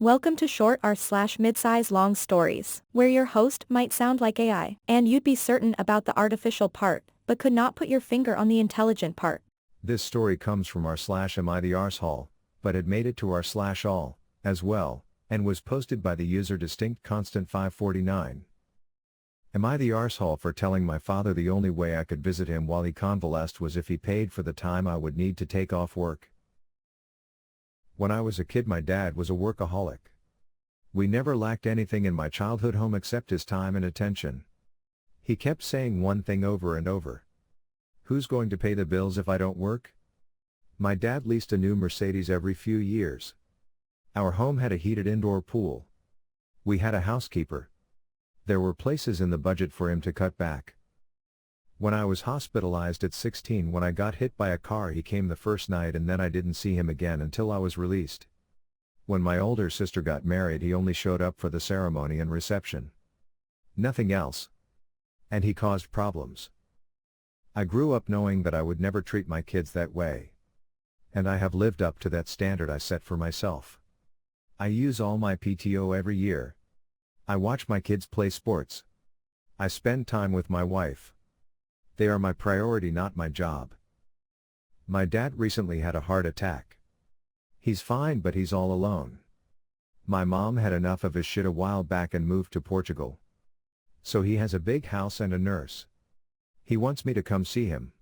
Welcome to short r/slash mid-size long stories, where your host might sound like AI, and you'd be certain about the artificial part, but could not put your finger on the intelligent part. This story comes from r/am I the arsehole, but it made it to r/all, as well, and was posted by the user distinct constant 549. Am I the arsehole for telling my father the only way I could visit him while he convalesced was if he paid for the time I would need to take off work? When I was a kid, my dad was a workaholic. We never lacked anything in my childhood home except his time and attention. He kept saying one thing over and over. Who's going to pay the bills if I don't work? My dad leased a new Mercedes every few years. Our home had a heated indoor pool. We had a housekeeper. There were places in the budget for him to cut back. When I was hospitalized at 16 when I got hit by a car, he came the first night, and then I didn't see him again until I was released. When my older sister got married, he only showed up for the ceremony and reception. Nothing else. And he caused problems. I grew up knowing that I would never treat my kids that way. And I have lived up to that standard I set for myself. I use all my PTO every year. I watch my kids play sports. I spend time with my wife. They are my priority, not my job. My dad recently had a heart attack. He's fine, but he's all alone. My mom had enough of his shit a while back and moved to Portugal. So he has a big house and a nurse. He wants me to come see him.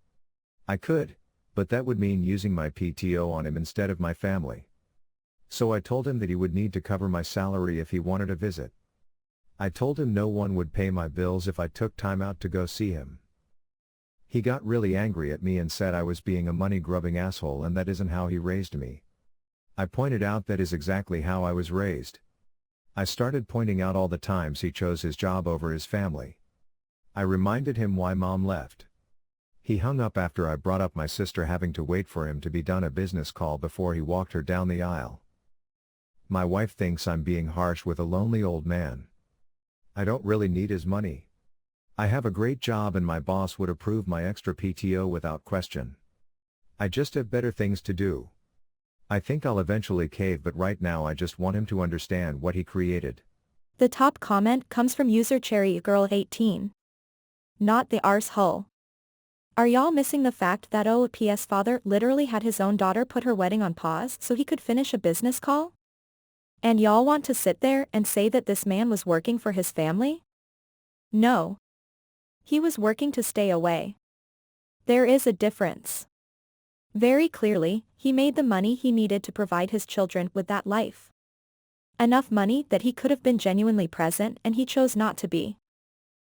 I could, but that would mean using my PTO on him instead of my family. So I told him that he would need to cover my salary if he wanted a visit. I told him no one would pay my bills if I took time out to go see him. He got really angry at me and said I was being a money-grubbing asshole, and that isn't how he raised me. I pointed out that is exactly how I was raised. I started pointing out all the times he chose his job over his family. I reminded him why mom left. He hung up after I brought up my sister having to wait for him to be done a business call before he walked her down the aisle. My wife thinks I'm being harsh with a lonely old man. I don't really need his money. I have a great job and my boss would approve my extra PTO without question. I just have better things to do. I think I'll eventually cave, but right now I just want him to understand what he created. The top comment comes from user CherryGirl18. Not the arsehole. Are y'all missing the fact that OP's father literally had his own daughter put her wedding on pause so he could finish a business call? And y'all want to sit there and say that this man was working for his family? No. He was working to stay away. There is a difference. Very clearly, he made the money he needed to provide his children with that life. Enough money that he could have been genuinely present, and he chose not to be.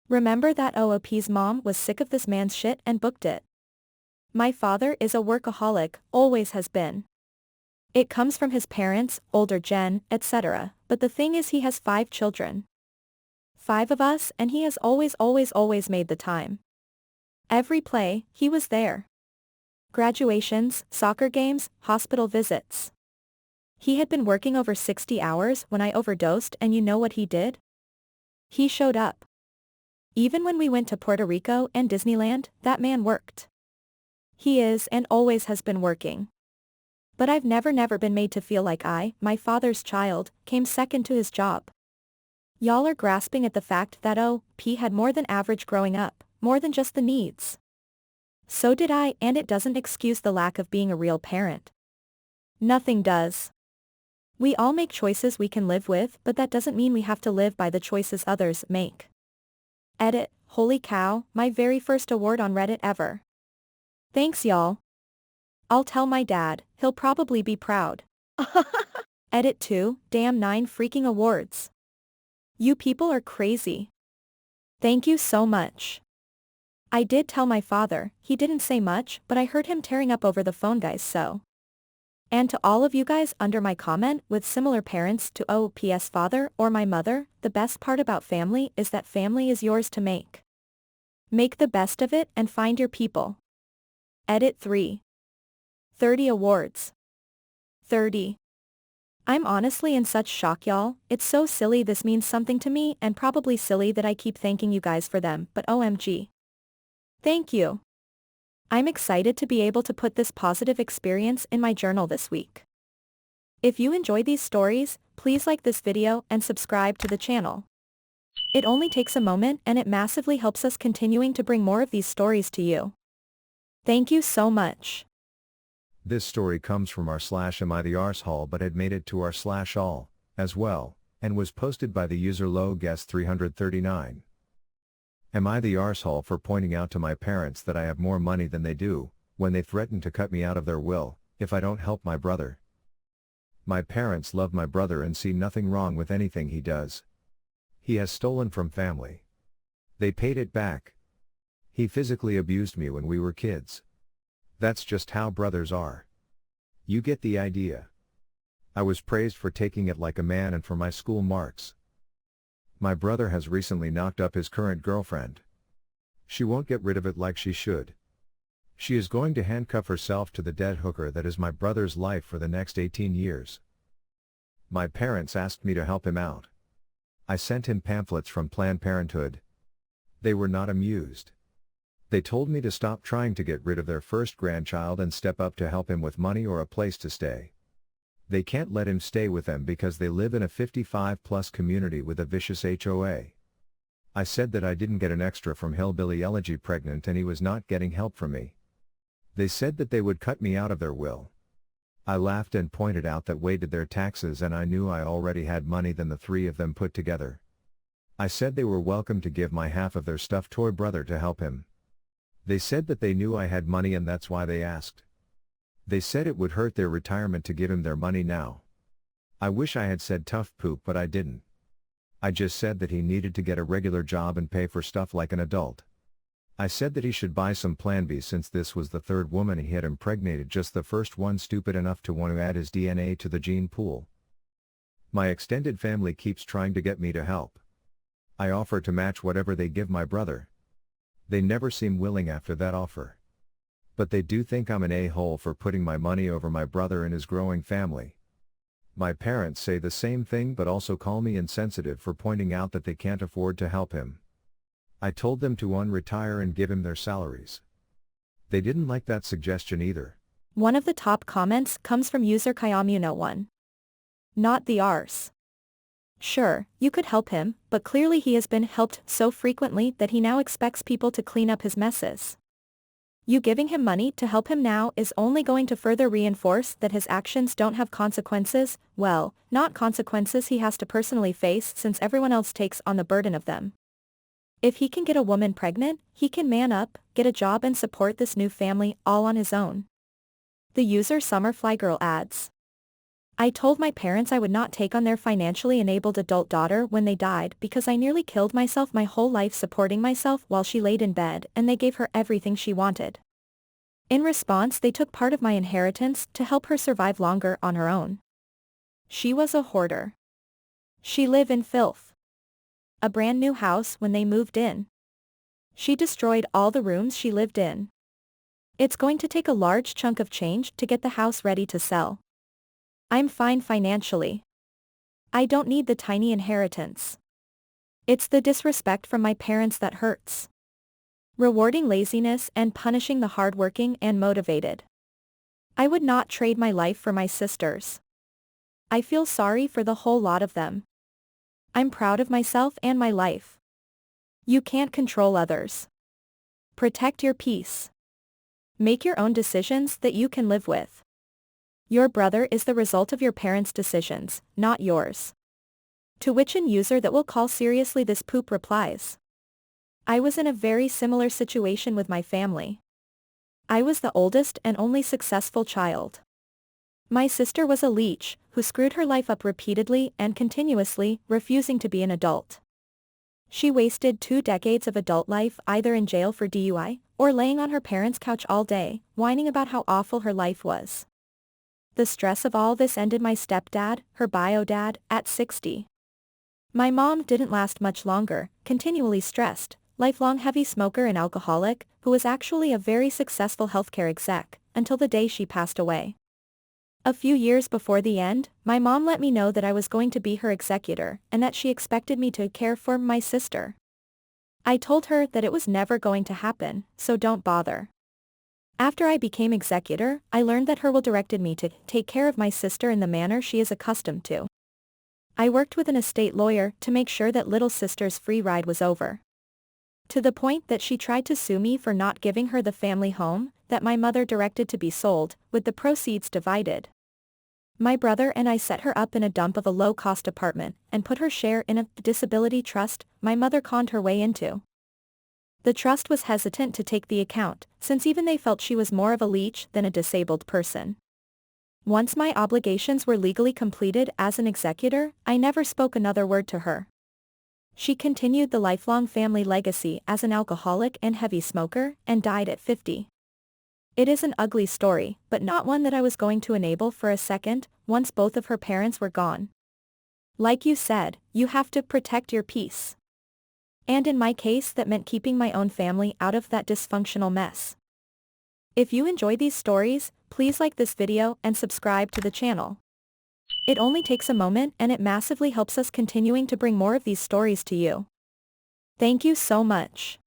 Remember that OP's mom was sick of this man's shit and booked it. My father is a workaholic, always has been. It comes from his parents, older gen, etc., but the thing is he has 5 children. 5 of us, and he has always made the time. Every play, he was there. Graduations, soccer games, hospital visits. He had been working over 60 hours when I overdosed, and you know what he did? He showed up. Even when we went to Puerto Rico and Disneyland, that man worked. He is and always has been working. But I've never been made to feel like I, my father's child, came second to his job. Y'all are grasping at the fact that OP had more than average growing up, more than just the needs. So did I, and it doesn't excuse the lack of being a real parent. Nothing does. We all make choices we can live with, but that doesn't mean we have to live by the choices others make. Edit, holy cow, my very first award on Reddit ever. Thanks y'all. I'll tell my dad, he'll probably be proud. Edit 2, damn 9 freaking awards. You people are crazy. Thank you so much. I did tell my father, he didn't say much, but I heard him tearing up over the phone, guys, so. And to all of you guys under my comment with similar parents to OP's father or my mother, the best part about family is that family is yours to make. Make the best of it and find your people. Edit 3. 30 awards. 30. I'm honestly in such shock, y'all. It's so silly this means something to me, and probably silly that I keep thanking you guys for them, but OMG. Thank you. I'm excited to be able to put this positive experience in my journal this week. If you enjoy these stories, please like this video and subscribe to the channel. It only takes a moment and it massively helps us continuing to bring more of these stories to you. Thank you so much. This story comes from r/am I the arsehole but had made it to r/all, as well, and was posted by the user lowguest339. Am I the arsehole for pointing out to my parents that I have more money than they do, when they threaten to cut me out of their will, if I don't help my brother? My parents love my brother and see nothing wrong with anything he does. He has stolen from family. They paid it back. He physically abused me when we were kids. That's just how brothers are. You get the idea. I was praised for taking it like a man and for my school marks. My brother has recently knocked up his current girlfriend. She won't get rid of it like she should. She is going to handcuff herself to the dead hooker that is my brother's life for the next 18 years. My parents asked me to help him out. I sent him pamphlets from Planned Parenthood. They were not amused. They told me to stop trying to get rid of their first grandchild and step up to help him with money or a place to stay. They can't let him stay with them because they live in a 55-plus community with a vicious HOA. I said that I didn't get an extra from Hillbilly Elegy pregnant and he was not getting help from me. They said that they would cut me out of their will. I laughed and pointed out that Wade did their taxes and I knew I already had money than the three of them put together. I said they were welcome to give my half of their stuffed toy brother to help him. They said that they knew I had money and that's why they asked. They said it would hurt their retirement to give him their money now. I wish I had said tough poop but I didn't. I just said that he needed to get a regular job and pay for stuff like an adult. I said that he should buy some Plan B since this was the third woman he had impregnated, just the first one stupid enough to want to add his DNA to the gene pool. My extended family keeps trying to get me to help. I offer to match whatever they give my brother. They never seem willing after that offer. But they do think I'm an a-hole for putting my money over my brother and his growing family. My parents say the same thing but also call me insensitive for pointing out that they can't afford to help him. I told them to unretire and give him their salaries. They didn't like that suggestion either. One of the top comments comes from user Kyamuno1. Not the arse. Sure, you could help him, but clearly he has been helped so frequently that he now expects people to clean up his messes. You giving him money to help him now is only going to further reinforce that his actions don't have consequences, well, not consequences he has to personally face since everyone else takes on the burden of them. If he can get a woman pregnant, he can man up, get a job and support this new family all on his own. The user Summerflygirl adds. I told my parents I would not take on their financially enabled adult daughter when they died because I nearly killed myself my whole life supporting myself while she laid in bed and they gave her everything she wanted. In response they took part of my inheritance to help her survive longer on her own. She was a hoarder. She lived in filth. A brand new house when they moved in. She destroyed all the rooms she lived in. It's going to take a large chunk of change to get the house ready to sell. I'm fine financially. I don't need the tiny inheritance. It's the disrespect from my parents that hurts. Rewarding laziness and punishing the hardworking and motivated. I would not trade my life for my sisters. I feel sorry for the whole lot of them. I'm proud of myself and my life. You can't control others. Protect your peace. Make your own decisions that you can live with. Your brother is the result of your parents' decisions, not yours. To which an user that will call seriously this poop replies. I was in a very similar situation with my family. I was the oldest and only successful child. My sister was a leech, who screwed her life up repeatedly and continuously, refusing to be an adult. She wasted 2 decades of adult life either in jail for DUI, or laying on her parents' couch all day, whining about how awful her life was. The stress of all this ended my stepdad, her bio dad, at 60. My mom didn't last much longer, continually stressed, lifelong heavy smoker and alcoholic, who was actually a very successful healthcare exec, until the day she passed away. A few years before the end, my mom let me know that I was going to be her executor, and that she expected me to care for my sister. I told her that it was never going to happen, so don't bother. After I became executor, I learned that her will directed me to take care of my sister in the manner she is accustomed to. I worked with an estate lawyer to make sure that little sister's free ride was over. To the point that she tried to sue me for not giving her the family home that my mother directed to be sold, with the proceeds divided. My brother and I set her up in a dump of a low-cost apartment and put her share in a disability trust my mother conned her way into. The trust was hesitant to take the account, since even they felt she was more of a leech than a disabled person. Once my obligations were legally completed as an executor, I never spoke another word to her. She continued the lifelong family legacy as an alcoholic and heavy smoker, and died at 50. It is an ugly story, but not one that I was going to enable for a second, once both of her parents were gone. Like you said, you have to protect your peace. And in my case that meant keeping my own family out of that dysfunctional mess. If you enjoy these stories, please like this video and subscribe to the channel. It only takes a moment and it massively helps us continuing to bring more of these stories to you. Thank you so much.